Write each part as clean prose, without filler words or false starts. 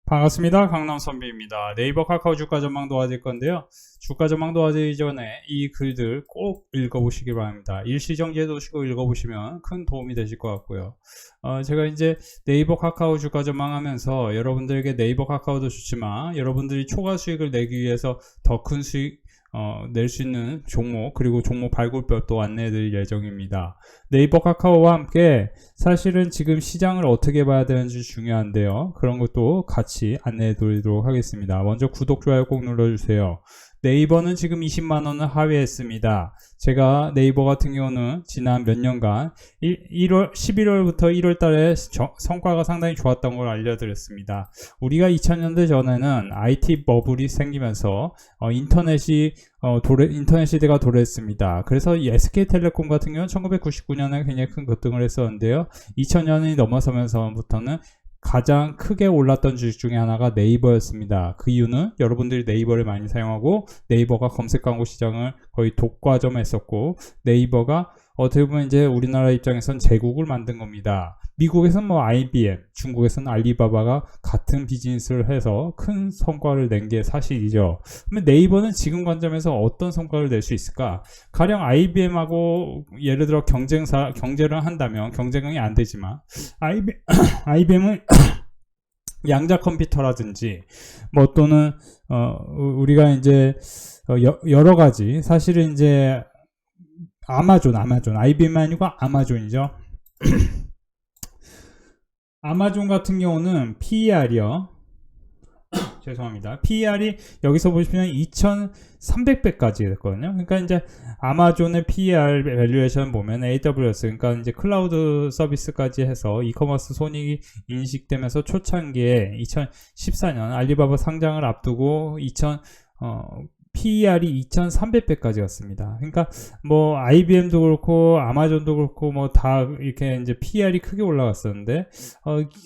반갑습니다. 강남선비입니다. 네이버 카카오 주가 전망 도와드릴 건데요. 주가 전망 도와드리기 전에 이 글들 꼭 읽어보시기 바랍니다. 일시정지 해두시고 읽어보시면 큰 도움이 되실 것 같고요. 제가 이제 네이버 카카오 주가 전망하면서 여러분들에게 네이버 카카오도 좋지만 여러분들이 초과 수익을 내기 위해서 더 큰 수익 낼 수 있는 종목 그리고 종목 발굴법도 안내해 드릴 예정입니다. 네이버 카카오와 함께 사실은 지금 시장을 어떻게 봐야 되는지 중요한데요. 그런 것도 같이 안내해 드리도록 하겠습니다. 먼저 구독, 좋아요 꼭 눌러주세요. 네이버는 지금 20만원을 하회했습니다. 제가 네이버 같은 경우는 지난 몇 년간 11월부터 1월 달에 성과가 상당히 좋았던 걸 알려드렸습니다. 우리가 2000년대 전에는 IT 버블이 생기면서 인터넷 시대가 도래했습니다. 그래서 이 SK텔레콤 같은 경우는 1999년에 굉장히 큰 급등을 했었는데요. 2000년이 넘어서면서부터는 가장 크게 올랐던 주식 중에 하나가 네이버였습니다. 그 이유는 여러분들이 네이버를 많이 사용하고 네이버가 검색 광고 시장을 거의 독과점했었고 네이버가 어떻게 보면 이제 우리나라 입장에선 제국을 만든 겁니다. 미국에서는 뭐 IBM, 중국에서는 알리바바가 같은 비즈니스를 해서 큰 성과를 낸 게 사실이죠. 그러면 네이버는 지금 관점에서 어떤 성과를 낼 수 있을까? 가령 IBM하고 예를 들어 경제를 한다면 경쟁이 안 되지만 IBM은 양자 컴퓨터라든지 뭐 또는 우리가 이제 여러 가지 사실은 이제 아마존 IBM 아니고 아마존이죠. 아마존 같은 경우는 PER이요. 죄송합니다. PER이 여기서 보시면 2300배까지 됐거든요. 그러니까 이제 아마존의 PER 밸류에이션 보면 AWS, 그러니까 이제 클라우드 서비스까지 해서 이커머스 손익이 인식되면서 초창기에 2014년 알리바바 상장을 앞두고 PER이 2300배까지 갔습니다. 그러니까 뭐 IBM도 그렇고 아마존도 그렇고 뭐 다 이렇게 이제 PER이 크게 올라갔었는데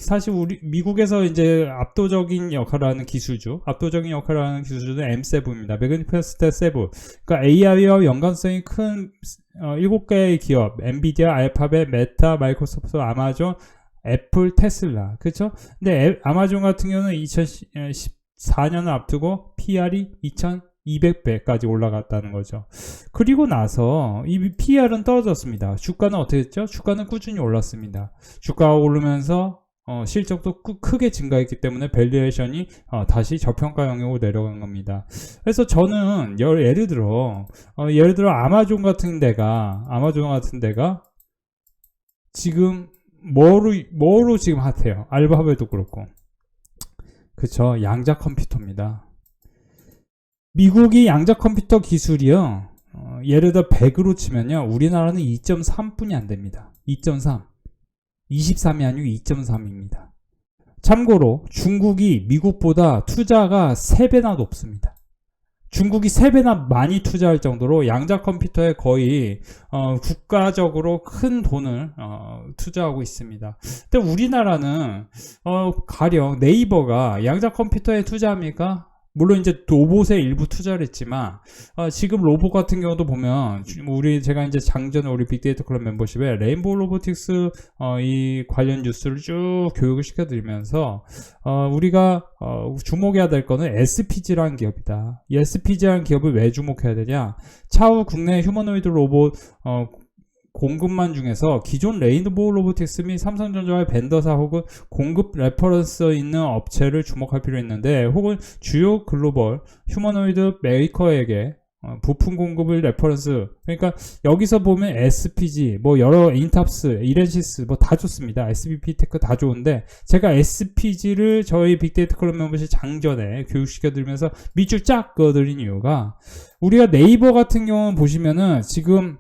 사실 우리 미국에서 이제 압도적인 역할을 하는 기술주, 압도적인 역할을 하는 기술주는 M7입니다. 매그니피센트 7. 그러니까 AI와 연관성이 큰 7개의 기업, 엔비디아, 알파벳, 메타, 마이크로소프트, 아마존, 애플, 테슬라. 그렇죠? 근데 아마존 같은 경우는 2014년을 앞두고 PER이 2200배까지 올라갔다는 거죠. 그리고 나서 이 PER은 떨어졌습니다. 주가는 어떻게 됐죠? 주가는 꾸준히 올랐습니다. 주가가 오르면서 실적도 크게 증가했기 때문에 밸류에이션이 다시 저평가 영역으로 내려간 겁니다. 그래서 저는 예를 들어 아마존 같은 데가 지금 뭐로 지금 핫해요? 알파벳도 그렇고. 그쵸, 양자 컴퓨터입니다. 미국이 양자 컴퓨터 기술이요. 예를 들어 100으로 치면요. 우리나라는 2.3뿐이 안 됩니다. 2.3. 23이 아니고 2.3입니다. 참고로 중국이 미국보다 투자가 3배나 높습니다. 중국이 3배나 많이 투자할 정도로 양자 컴퓨터에 거의 국가적으로 큰 돈을 투자하고 있습니다. 근데 우리나라는 가령 네이버가 양자 컴퓨터에 투자합니까? 물론 이제 로봇에 일부 투자를 했지만 지금 로봇 같은 경우도 보면 제가 이제 장전에 우리 빅데이터 클럽 멤버십에 레인보우 로보틱스 이 관련 뉴스를 쭉 교육을 시켜드리면서 우리가 주목해야 될 거는 SPG라는 기업이다. 이 SPG라는 기업을 왜 주목해야 되냐? 차후 국내 휴머노이드 로봇 공급만 중에서 기존 레인보우 로보틱스 및 삼성전자의 벤더사 혹은 공급 레퍼런스 있는 업체를 주목할 필요 있는데 혹은 주요 글로벌 휴머노이드 메이커에게 부품 공급을 레퍼런스, 그러니까 여기서 보면 SPG 뭐 여러 인탑스, 이렌시스 뭐 다 좋습니다. SBP 테크 다 좋은데 제가 SPG를 저희 빅데이터 클럽 멤버십 장전에 교육시켜드리면서 밑줄 쫙 그어드린 이유가 우리가 네이버 같은 경우는 보시면은 지금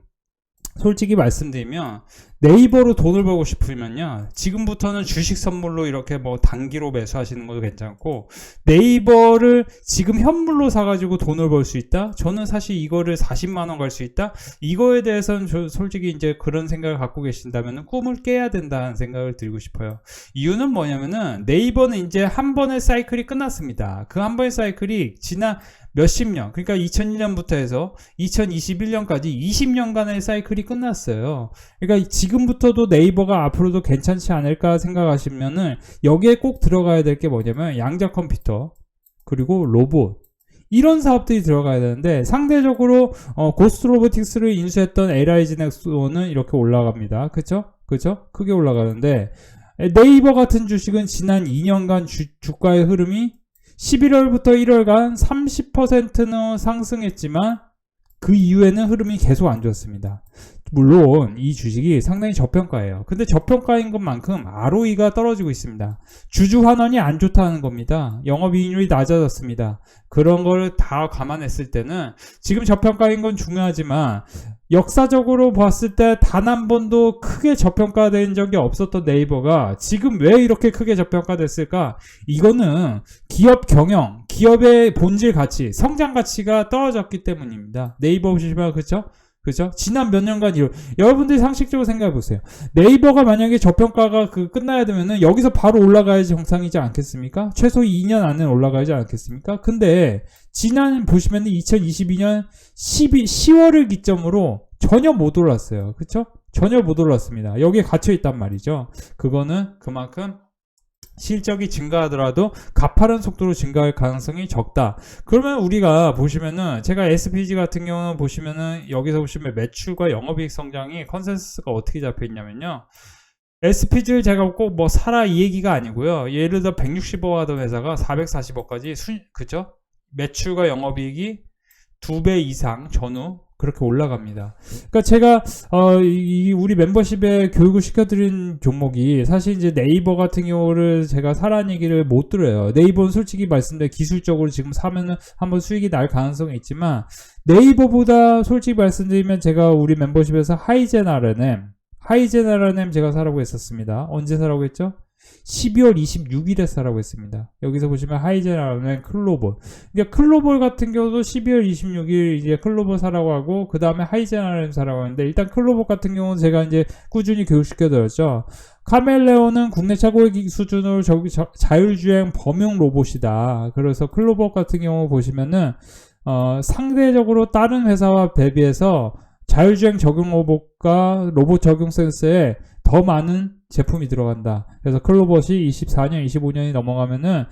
솔직히 말씀드리면 네이버로 돈을 벌고 싶으면요, 지금부터는 주식 선물로 이렇게 뭐 단기로 매수하시는 것도 괜찮고, 네이버를 지금 현물로 사가지고 돈을 벌 수 있다? 저는 사실 이거를 40만원 갈 수 있다? 이거에 대해서는 솔직히 이제 그런 생각을 갖고 계신다면 꿈을 깨야 된다는 생각을 드리고 싶어요. 이유는 뭐냐면은 네이버는 이제 한 번의 사이클이 끝났습니다. 그 한 번의 사이클이 지난 몇십 년, 그러니까 2001년부터 해서 2021년까지 20년간의 사이클이 끝났어요. 그러니까 지금부터도 네이버가 앞으로도 괜찮지 않을까 생각하시면은 여기에 꼭 들어가야 될 게 뭐냐면 양자 컴퓨터 그리고 로봇 이런 사업들이 들어가야 되는데 상대적으로 고스트 로보틱스를 인수했던 LIG 넥슨은 이렇게 올라갑니다. 그쵸? 크게 올라가는데 네이버 같은 주식은 지난 2년간 주가의 흐름이 11월부터 1월간 30%는 상승했지만 그 이후에는 흐름이 계속 안 좋았습니다. 물론 이 주식이 상당히 저평가예요. 근데 저평가인 것만큼 ROE가 떨어지고 있습니다. 주주 환원이 안 좋다는 겁니다. 영업이익률이 낮아졌습니다. 그런 걸 다 감안했을 때는 지금 저평가인 건 중요하지만 역사적으로 봤을 때 단 한 번도 크게 저평가된 적이 없었던 네이버가 지금 왜 이렇게 크게 저평가됐을까? 이거는 기업 경영, 기업의 본질 가치, 성장 가치가 떨어졌기 때문입니다. 네이버 보시면 그렇죠? 지난 몇 년간 여러분들이 상식적으로 생각해 보세요. 네이버가 만약에 저평가가 끝나야 되면은 여기서 바로 올라가야지 정상이지 않겠습니까? 최소 2년 안에 올라가야지 않겠습니까? 근데 지난 보시면은 2022년 10월을 기점으로 전혀 못 올랐어요. 그쵸? 전혀 못 올랐습니다. 여기에 갇혀 있단 말이죠. 그거는 그만큼 실적이 증가하더라도 가파른 속도로 증가할 가능성이 적다. 그러면 우리가 보시면은 제가 SPG 같은 경우는 보시면은 여기서 보시면 매출과 영업이익 성장이 컨센서스가 어떻게 잡혀 있냐면요. SPG를 제가 꼭 뭐 사라 이 얘기가 아니고요. 예를 들어 160억 하던 회사가 440억까지 그죠? 매출과 영업이익이 2배 이상 전후 그렇게 올라갑니다. 그러니까 제가 우리 멤버십에 교육을 시켜드린 종목이 사실 이제 네이버 같은 경우를 제가 사라는 얘기를 못 들어요. 네이버는 솔직히 말씀드려 기술적으로 지금 사면은 한번 수익이 날 가능성이 있지만 네이버보다 솔직히 말씀드리면 제가 우리 멤버십에서 하이젠 RNM 제가 사라고 했었습니다. 언제 사라고 했죠? 12월 26일에 사라고 했습니다. 여기서 보시면 하이젠 RNM 클로벌. 그러니까 클로벌 같은 경우도 12월 26일 이제 클로벌 사라고 하고 그 다음에 하이젠 RNM 사라고 하는데 일단 클로벌 같은 경우는 제가 이제 꾸준히 교육시켜드렸죠. 카멜레온은 국내 최고의 수준으로 자율주행 범용 로봇이다. 그래서 클로벌 같은 경우 보시면은 상대적으로 다른 회사와 대비해서 자율주행 적용 로봇과 로봇 적용 센서에 더 많은 제품이 들어간다. 그래서 클로봇이 24년, 25년이 넘어가면은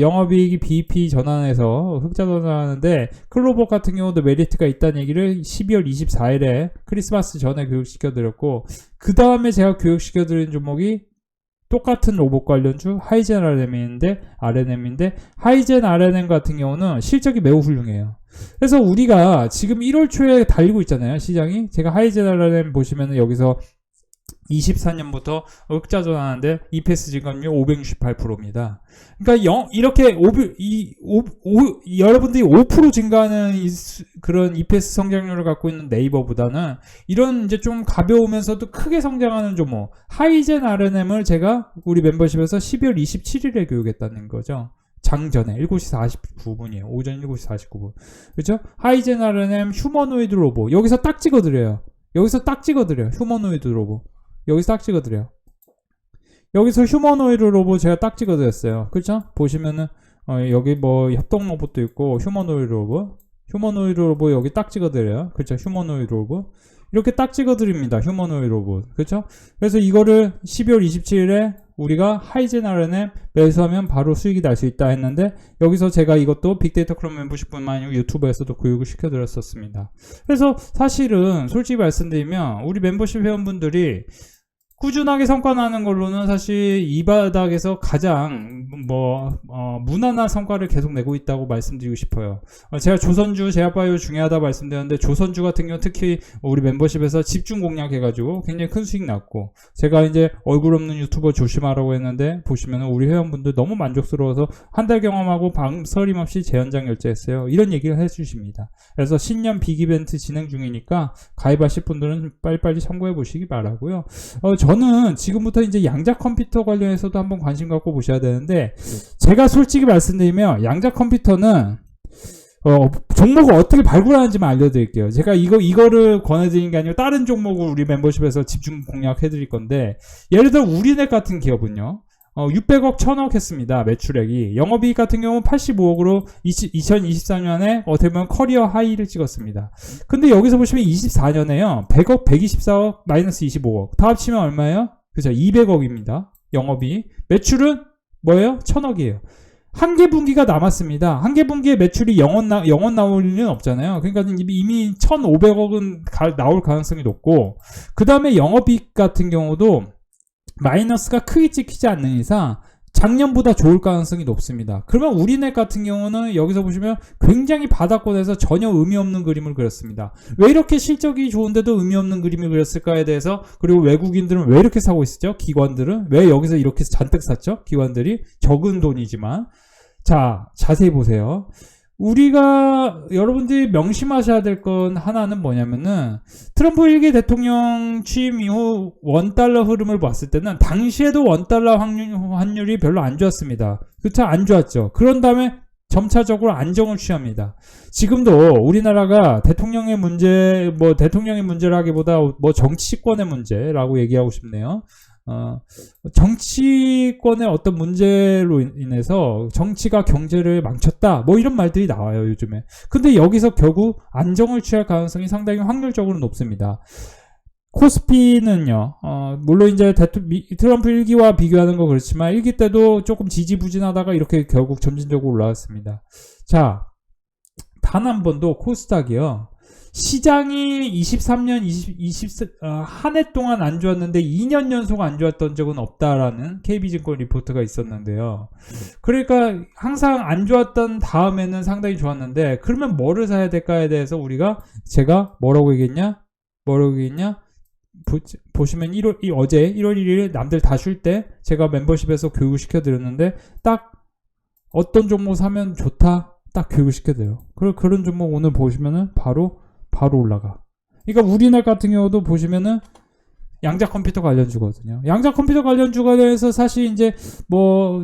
영업이익이 BEP 전환해서 흑자 전환하는데 클로봇 같은 경우도 메리트가 있다는 얘기를 12월 24일에 크리스마스 전에 교육시켜드렸고 그 다음에 제가 교육시켜드린 종목이 똑같은 로봇 관련주 하이젠 RNM인데 하이젠 RNM 같은 경우는 실적이 매우 훌륭해요. 그래서 우리가 지금 1월 초에 달리고 있잖아요. 시장이. 제가 하이젠 RNM 보시면은 여기서 24년부터 흑자 전환하는데 EPS 증가율이 568%입니다. 그러니까 이렇게 여러분들이 5% 증가하는 그런 EPS 성장률을 갖고 있는 네이버보다는 이런 이제 좀 가벼우면서도 크게 성장하는 종목 하이젠 RNM을 제가 우리 멤버십에서 12월 27일에 교육했다는 거죠. 장전에 7시 49분이에요. 오전 7시 49분. 그렇죠? 하이젠 RNM 휴머노이드 로봇. 여기서 딱 찍어드려요. 휴머노이드 로봇. 여기서 딱 찍어드려요. 여기서 휴머노이드 로봇 제가 딱 찍어드렸어요. 그렇죠? 보시면은 여기 뭐 협동 로봇도 있고 휴머노이드 로봇 여기 딱 찍어드려요. 그렇죠? 휴머노이드 로봇 이렇게 딱 찍어드립니다. 휴머노이드 로봇. 그렇죠? 그래서 이거를 12월 27일에 우리가 하이젠 RNM 매수하면 바로 수익이 날 수 있다 했는데 여기서 제가 이것도 빅데이터 클럽 멤버십뿐만 아니고 유튜브에서도 교육을 시켜드렸었습니다. 그래서 사실은 솔직히 말씀드리면 우리 멤버십 회원분들이 꾸준하게 성과 나는 걸로는 사실 이 바닥에서 가장 무난한 성과를 계속 내고 있다고 말씀드리고 싶어요. 제가 조선주, 제약바이오 중요하다 말씀드렸는데 조선주 같은 경우 특히 우리 membership에서 집중 공략해가지고 굉장히 큰 수익 났고 제가 이제 얼굴 없는 유튜버 조심하라고 했는데 보시면 우리 회원분들 너무 만족스러워서 한 달 경험하고 방서림 없이 재연장 결제했어요. 이런 얘기를 해주십니다. 그래서 신년 빅 이벤트 진행 중이니까 가입하실 분들은 빨리빨리 참고해 보시기 바라고요. 저는 지금부터 이제 양자 컴퓨터 관련해서도 한번 관심 갖고 보셔야 되는데 제가 솔직히 말씀드리면 양자 컴퓨터는 종목을 어떻게 발굴하는지만 알려드릴게요. 제가 이거를 권해드리는 게 아니고 다른 종목을 우리 멤버십에서 집중 공략해드릴 건데 예를 들어 우리넷 같은 기업은요. 600억 1000억 했습니다. 매출액이. 영업이익 같은 경우는 85억으로 2024년에 어떻게 보면 커리어 하이를 찍었습니다. 근데 여기서 보시면 24년에요. 100억, 124억, 마이너스 25억. 다 합치면 얼마예요? 그죠? 200억입니다. 영업이익. 매출은 뭐예요? 1000억이에요. 한 개 분기가 남았습니다. 한 개 분기에 매출이 영원 나올 리는 없잖아요. 그러니까 이미 1,500억은 나올 가능성이 높고, 그 다음에 영업이익 같은 경우도 마이너스가 크게 찍히지 않는 이상 작년보다 좋을 가능성이 높습니다. 그러면 우리네 같은 경우는 여기서 보시면 굉장히 바닥권에서 전혀 의미 없는 그림을 그렸습니다. 왜 이렇게 실적이 좋은데도 의미 없는 그림을 그렸을까에 대해서, 그리고 외국인들은 왜 이렇게 사고 있었죠? 기관들은 왜 여기서 이렇게 잔뜩 샀죠? 기관들이 적은 돈이지만. 자, 자세히 보세요. 우리가 여러분들이 명심하셔야 될 건 하나는 뭐냐면은, 트럼프 1기 대통령 취임 이후 원달러 흐름을 봤을 때는 당시에도 원달러 환율이 별로 안 좋았습니다. 그렇죠? 안 좋았죠. 그런 다음에 점차적으로 안정을 취합니다. 지금도 우리나라가 대통령의 문제라기보다 정치권의 문제라고 얘기하고 싶네요. 정치권의 어떤 문제로 인해서 정치가 경제를 망쳤다, 이런 말들이 나와요, 요즘에. 근데 여기서 결국 안정을 취할 가능성이 상당히 확률적으로 높습니다. 코스피는요, 물론 이제 트럼프 1기와 비교하는 거 그렇지만 1기 때도 조금 지지부진하다가 이렇게 결국 점진적으로 올라왔습니다. 자, 단 한 번도 코스닥이요, 시장이 23년, 한 해 동안 안 좋았는데 2년 연속 안 좋았던 적은 없다라는 KB증권 리포트가 있었는데요. 그러니까 항상 안 좋았던 다음에는 상당히 좋았는데, 그러면 뭐를 사야 될까에 대해서 제가 뭐라고 얘기했냐? 보시면 어제 1월 1일 남들 다 쉴 때 제가 멤버십에서 교육을 시켜드렸는데, 딱 어떤 종목 사면 좋다, 딱 교육을 시켜드려요. 그런 종목 오늘 보시면은 바로 올라가. 그러니까 우리나라 같은 경우도 보시면은 양자 컴퓨터 관련주거든요. 양자 컴퓨터 관련주가 돼서 사실 이제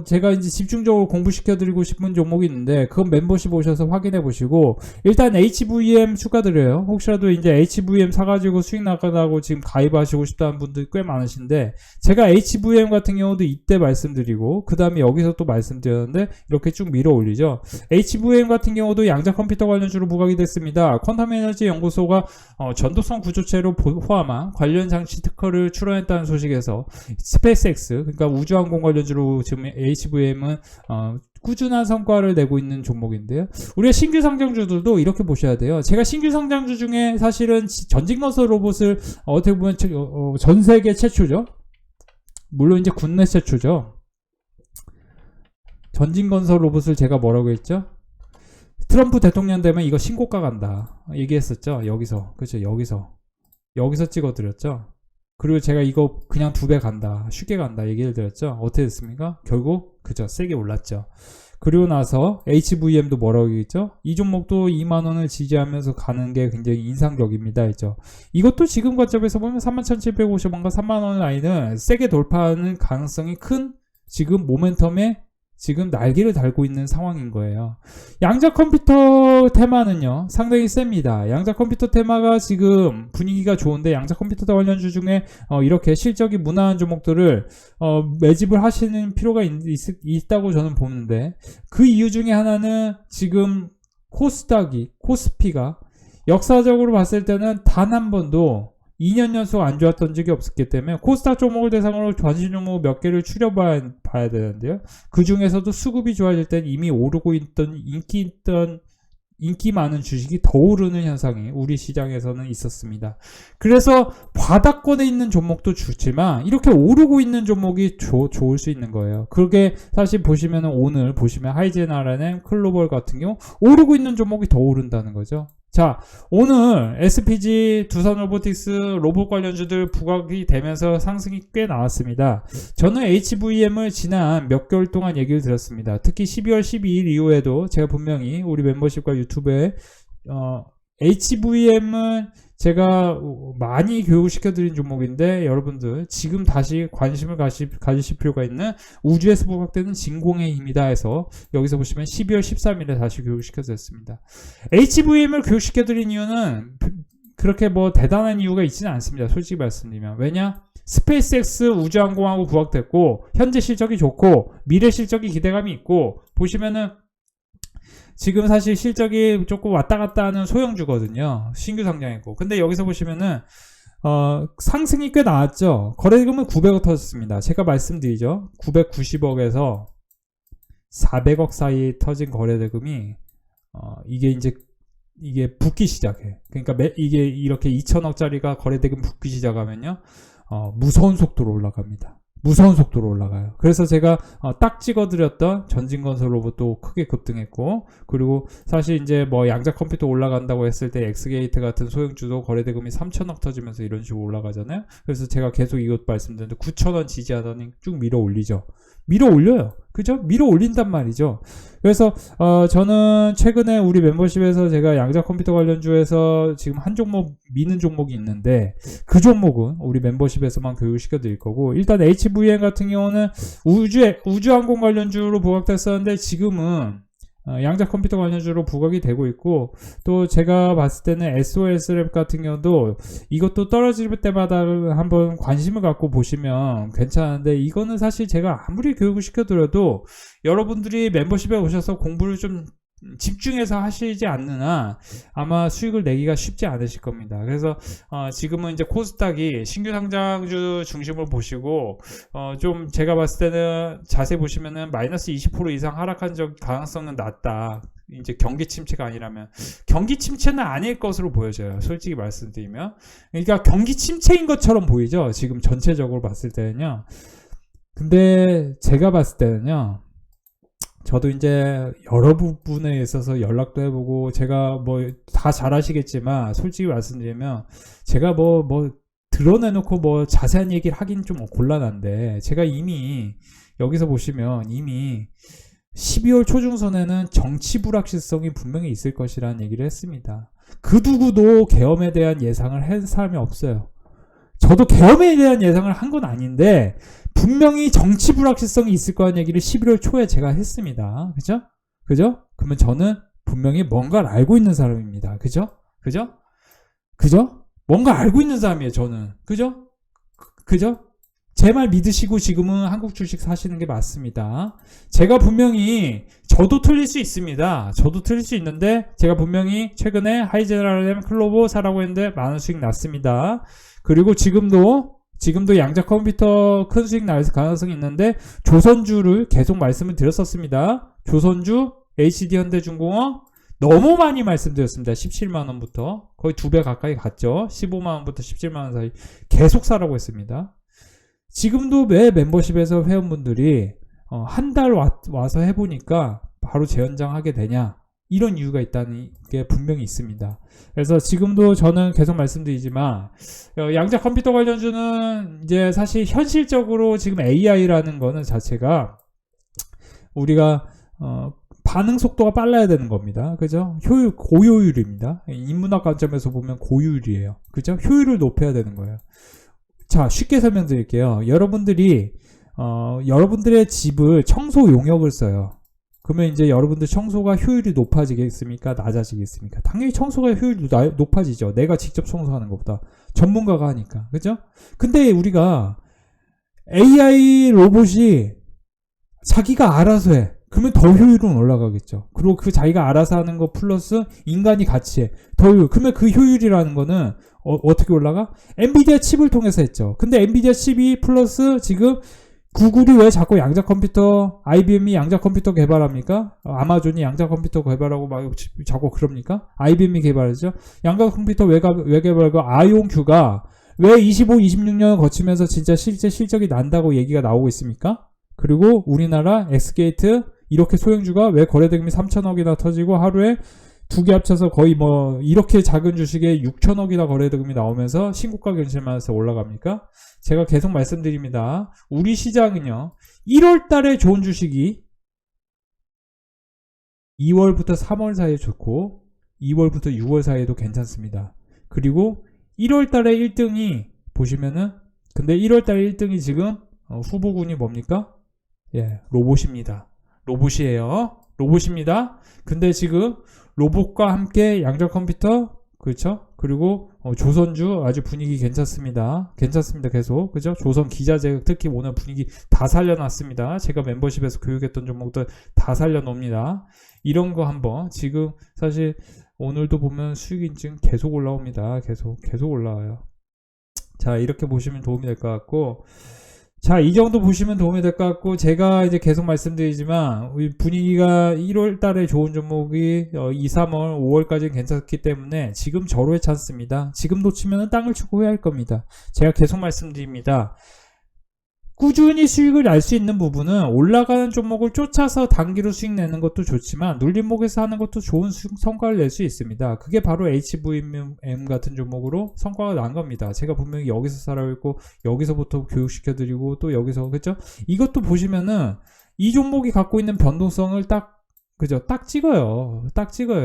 제가 이제 집중적으로 공부시켜드리고 싶은 종목이 있는데, 그건 멤버십 오셔서 확인해 보시고, 일단 HVM 축하드려요. 혹시라도 이제 HVM 사가지고 수익 나가다고 지금 가입하시고 싶다는 분들 꽤 많으신데, 제가 HVM 같은 경우도 이때 말씀드리고, 그 다음에 여기서 또 말씀드렸는데, 이렇게 쭉 밀어 올리죠. HVM 같은 경우도 양자 컴퓨터 관련주로 부각이 됐습니다. 퀀텀 에너지 연구소가 전도성 구조체로 포함한 관련 장치 특허 를 출원했다는 소식에서 스페이스X, 그러니까 우주항공 관련주로 지금 HVM은 꾸준한 성과를 내고 있는 종목인데요. 우리가 신규 상장주들도 이렇게 보셔야 돼요. 제가 신규 상장주 중에 사실은 전진건설 로봇을 어떻게 보면 전 세계 최초죠. 물론 이제 국내 최초죠. 전진건설 로봇을 제가 뭐라고 했죠? 트럼프 대통령 되면 이거 신고가 간다 얘기했었죠. 여기서, 그렇죠? 여기서 찍어드렸죠. 그리고 제가 이거 그냥 2배 간다, 쉽게 간다 얘기를 드렸죠. 어떻게 됐습니까? 결국 그죠, 세게 올랐죠. 그리고 나서 HVM도 뭐라고 얘기했죠? 이 종목도 2만원을 지지하면서 가는 게 굉장히 인상적입니다 했죠. 이것도 지금 관점에서 보면 31,750원과 3만원 라인을 세게 돌파하는 가능성이 큰 지금 모멘텀에 지금 날개를 달고 있는 상황인 거예요. 양자 컴퓨터 테마는요, 상당히 셉니다. 양자 컴퓨터 테마가 지금 분위기가 좋은데, 양자 컴퓨터 관련주 중에 이렇게 실적이 무난한 종목들을 매집을 하시는 필요가 있다고 저는 보는데, 그 이유 중에 하나는 지금 코스피가 역사적으로 봤을 때는 단 한 번도 2년 연속 안 좋았던 적이 없었기 때문에 코스닥 종목을 대상으로 관심 종목 몇 개를 추려봐야 되는데요. 그 중에서도 수급이 좋아질 땐 이미 오르고 있던 인기 많은 주식이 더 오르는 현상이 우리 시장에서는 있었습니다. 그래서 바닥권에 있는 종목도 좋지만 이렇게 오르고 있는 종목이 좋을 수 있는 거예요. 그게 사실 오늘 보시면 하이젠RNM, 클로벌 같은 경우 오르고 있는 종목이 더 오른다는 거죠. 자, 오늘 SPG, 두산로보틱스, 로봇 관련주들 부각이 되면서 상승이 꽤 나왔습니다. 저는 HVM을 지난 몇 개월 동안 얘기를 드렸습니다. 특히 12월 12일 이후에도 제가 분명히 우리 멤버십과 유튜브에 HVM은 제가 많이 교육시켜드린 종목인데, 여러분들 지금 다시 관심을 가지실 필요가 있는 우주에서 부각되는 진공의 힘이다 해서 여기서 보시면 12월 13일에 다시 교육시켜드렸습니다. HVM을 교육시켜드린 이유는 그렇게 뭐 대단한 이유가 있지는 않습니다. 솔직히 말씀드리면. 왜냐? 스페이스X 우주항공하고 부합됐고 현재 실적이 좋고 미래 실적이 기대감이 있고 보시면은 지금 사실 실적이 조금 왔다 갔다 하는 소형주거든요. 신규 상장했고. 근데 여기서 보시면은 상승이 꽤 나왔죠. 거래대금은 900억 터졌습니다. 제가 말씀드리죠. 990억에서 400억 사이 터진 거래대금이 이게 붙기 시작해. 그러니까 이게 이렇게 2천억짜리가 거래대금 붙기 시작하면요. 무서운 속도로 올라갑니다. 무서운 속도로 올라가요. 그래서 제가 딱 찍어드렸던 전진건설로부터 크게 급등했고, 그리고 사실 이제 뭐 양자 컴퓨터 올라간다고 했을 때 엑스게이트 같은 소형주도 거래대금이 3천억 터지면서 이런 식으로 올라가잖아요. 그래서 제가 계속 이것 말씀드렸는데 9천원 지지하더니 쭉 밀어 올리죠. 밀어 올려요. 그죠? 밀어 올린단 말이죠. 그래서 저는 최근에 우리 멤버십에서 제가 양자 컴퓨터 관련주에서 지금 한 종목 미는 종목이 있는데 그 종목은 우리 멤버십에서만 교육시켜 드릴 거고, 일단 HVM 같은 경우는 우주항공 관련주로 부각됐었는데 지금은 양자 컴퓨터 관련주로 부각이 되고 있고, 또 제가 봤을 때는 SOS랩 같은 경우도 이것도 떨어질 때마다 한번 관심을 갖고 보시면 괜찮은데, 이거는 사실 제가 아무리 교육을 시켜드려도 여러분들이 멤버십에 오셔서 공부를 좀 집중해서 하시지 않는 한 아마 수익을 내기가 쉽지 않으실 겁니다. 그래서 지금은 이제 코스닥이 신규 상장주 중심으로 보시고 좀 제가 봤을 때는 자세히 보시면은 마이너스 20% 이상 하락한 가능성은 낮다. 이제 경기 침체가 아니라면 경기 침체는 아닐 것으로 보여져요. 솔직히 말씀드리면. 그러니까 경기 침체인 것처럼 보이죠. 지금 전체적으로 봤을 때는요. 근데 제가 봤을 때는요. 저도 이제 여러 부분에 있어서 연락도 해보고, 제가 뭐 다 잘 아시겠지만 솔직히 말씀드리면 제가 뭐 드러내놓고 뭐 자세한 얘기를 하긴 좀 곤란한데, 제가 이미 여기서 보시면 이미 12월 초중선에는 정치 불확실성이 분명히 있을 것이라는 얘기를 했습니다. 그 누구도 계엄에 대한 예상을 한 사람이 없어요. 저도 계엄에 대한 예상을 한 건 아닌데 분명히 정치 불확실성이 있을 거라는 얘기를 11월 초에 제가 했습니다. 그죠? 그죠? 그러면 저는 분명히 뭔가를 알고 있는 사람입니다. 그죠? 그죠? 그죠? 뭔가 알고 있는 사람이에요, 저는. 그죠? 그죠? 제 말 믿으시고 지금은 한국 주식 사시는 게 맞습니다. 제가 분명히, 저도 틀릴 수 있습니다. 저도 틀릴 수 있는데, 제가 분명히 최근에 하이제너럴 클로버 사라고 했는데 많은 수익 났습니다. 그리고 지금도 양자 컴퓨터 큰 수익 날 가능성이 있는데, 조선주를 계속 말씀을 드렸었습니다. 조선주, HD 현대중공업 너무 많이 말씀드렸습니다. 17만원부터 거의 2배 가까이 갔죠. 15만원부터 17만원 사이 계속 사라고 했습니다. 지금도 매 멤버십에서 회원분들이 한 달 와서 해보니까 바로 재연장하게 되냐, 이런 이유가 있다는 게 분명히 있습니다. 그래서 지금도 저는 계속 말씀드리지만 양자 컴퓨터 관련주는 이제 사실 현실적으로 지금 AI라는 거는 자체가 우리가 반응 속도가 빨라야 되는 겁니다. 그죠? 고효율입니다. 인문학 관점에서 보면 고효율이에요. 그죠? 효율을 높여야 되는 거예요. 자, 쉽게 설명드릴게요. 여러분들이 여러분들의 집을 청소 용역을 써요. 그러면 이제 여러분들 청소가 효율이 높아지겠습니까? 낮아지겠습니까? 당연히 청소가 효율이 높아지죠. 내가 직접 청소하는 것보다. 전문가가 하니까. 그죠? 근데 우리가 AI 로봇이 자기가 알아서 해. 그러면 더 효율은 올라가겠죠. 그리고 그 자기가 알아서 하는 거 플러스 인간이 같이 해. 더 효율. 그러면 그 효율이라는 거는 어떻게 올라가? 엔비디아 칩을 통해서 했죠. 근데 엔비디아 칩이 플러스 지금 구글이 왜 자꾸 양자 컴퓨터, IBM이 양자 컴퓨터 개발합니까? 아마존이 양자 컴퓨터 개발하고 막 자꾸 그럽니까? IBM이 개발하죠. 양자 컴퓨터 왜 개발하고 아이온큐가 왜 25, 26년을 거치면서 진짜 실제 실적이 난다고 얘기가 나오고 있습니까? 그리고 우리나라 엑스게이트 이렇게 소형주가 왜 거래대금이 3천억이나 터지고 하루에 두 개 합쳐서 거의 뭐 이렇게 작은 주식에 6천억이나 거래대금이 나오면서 신고가 경신하면서 올라갑니까? 제가 계속 말씀드립니다. 우리 시장은요, 1월 달에 좋은 주식이 2월부터 3월 사이에 좋고 2월부터 6월 사이에도 괜찮습니다. 그리고 1월 달에 1등이 보시면은, 근데 1월 달에 1등이 지금 후보군이 뭡니까? 예, 로봇입니다. 로봇이에요. 로봇입니다. 근데 지금 로봇과 함께 양자 컴퓨터 그렇죠? 그리고 조선주 아주 분위기 괜찮습니다. 괜찮습니다. 계속. 그죠? 조선 기자재 특히 오늘 분위기 다 살려놨습니다. 제가 멤버십에서 교육했던 종목들 다 살려놓습니다. 이런 거 한번 지금 사실 오늘도 보면 수익 인증 계속 올라옵니다. 계속 올라와요. 자, 이렇게 보시면 도움이 될 것 같고, 자, 이 정도 보시면 도움이 될 것 같고, 제가 이제 계속 말씀드리지만, 우리 분위기가 1월 달에 좋은 종목이 2, 3월, 5월까지는 괜찮기 때문에 지금 절호의 찬스입니다. 지금 놓치면 땅을 치고 후회할 겁니다. 제가 계속 말씀드립니다. 꾸준히 수익을 날 수 있는 부분은 올라가는 종목을 쫓아서 단기로 수익 내는 것도 좋지만 눌림목에서 하는 것도 좋은 성과를 낼 수 있습니다. 그게 바로 HVM 같은 종목으로 성과가 난 겁니다. 제가 분명히 여기서 살아고 있고 여기서부터 교육시켜드리고 또 여기서 그죠? 이것도 보시면은 이 종목이 갖고 있는 변동성을 그죠? 딱 찍어요.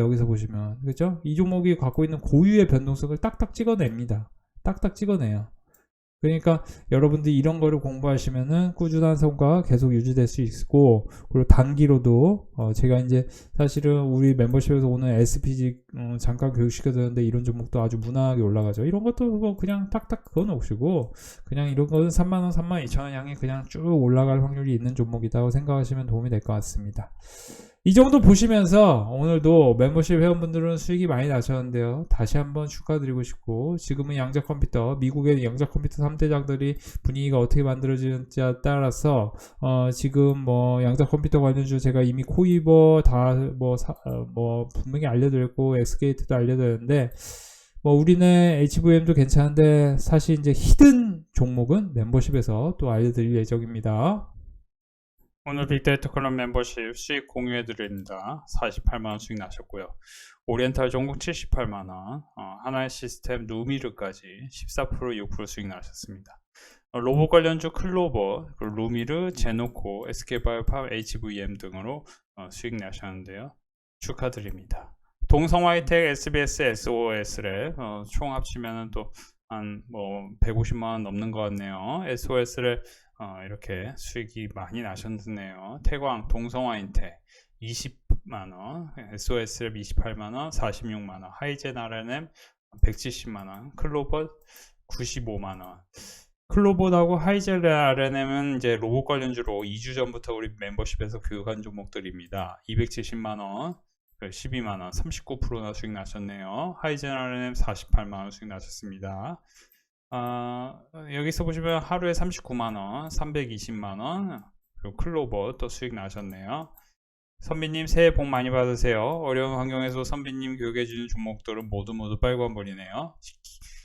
여기서 보시면 그죠? 이 종목이 갖고 있는 고유의 변동성을 딱딱 찍어냅니다. 딱딱 찍어내요. 그러니까 여러분들이 이런 거를 공부하시면은 꾸준한 성과가 계속 유지될 수 있고, 그리고 단기로도 제가 이제 사실은 우리 멤버십에서 오늘 SPG 잠깐 교육시켜드렸는데 이런 종목도 아주 무난하게 올라가죠. 이런 것도 뭐 그냥 딱딱 그거 놓으시고 그냥 이런 거는 3만원 32,000원 향이 그냥 쭉 올라갈 확률이 있는 종목이라고 생각하시면 도움이 될 것 같습니다. 이 정도 보시면서 오늘도 멤버십 회원분들은 수익이 많이 나셨는데요. 다시 한번 축하드리고 싶고, 지금은 양자 컴퓨터, 미국의 양자 컴퓨터 3대장들이 분위기가 어떻게 만들어지는지에 따라서 지금 뭐 양자 컴퓨터 관련주 제가 이미 코이버 다 분명히 알려드렸고 엑스게이트도 알려드렸는데, 뭐 우리는 HVM도 괜찮은데 사실 이제 히든 종목은 멤버십에서 또 알려드릴 예정입니다. 오늘 빅데이터 클럽 멤버십 수익 공유해드립니다. 48만원 수익 나셨고요. 오리엔탈 종목 78만원, 하나의 시스템 누미르까지 14% 6% 수익 나셨습니다. 로봇 관련주 클로버, 루미르, 제노코, SK바이오팜, HVM 등으로 수익 나셨는데요. 축하드립니다. 동성화이텍, SBS, SOS를 총 합치면 또 한 150만원 넘는 것 같네요. SOS를 이렇게 수익이 많이 나셨네요. 태광, 동성화인텍 20만원, SOSL 28만원, 46만원, 하이젠 RNM 170만원, 클로버 95만원. 클로버하고 하이젠 RNM은 이제 로봇 관련주로 2주 전부터 우리 멤버십에서 교육한 종목들입니다. 270만원, 12만원, 39%나 수익 나셨네요. 하이젠 RNM 48만원 수익 나셨습니다. 여기서 보시면 하루에 39만원, 320만원, 그리고 클로버 또 수익 나셨네요. 선비님 새해 복 많이 받으세요. 어려운 환경에서 선비님 교육해주는 종목들은 모두 빨간불이네요.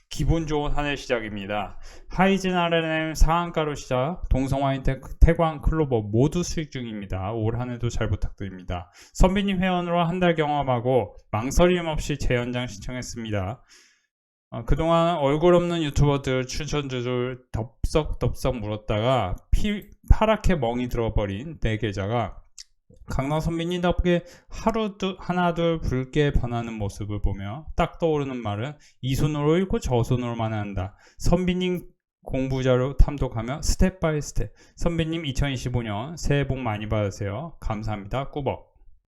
기분 좋은 한 해 시작입니다. 하이진 RNM 상한가로 시작, 동성화인텍, 태광, 클로버 모두 수익 중입니다. 올 한 해도 잘 부탁드립니다. 선비님 회원으로 한 달 경험하고 망설임 없이 재연장 신청했습니다. 그동안 얼굴 없는 유튜버들 추천주를 덥석덥석 물었다가 파랗게 멍이 들어버린 내 계좌가 강남 선비님 덕분에 하나둘 붉게 변하는 모습을 보며 딱 떠오르는 말은 이 손으로 읽고 저 손으로만 한다. 선비님 공부자료 탐독하며 스텝 바이 스텝. 선비님 2025년 새해 복 많이 받으세요. 감사합니다. 꾸벅.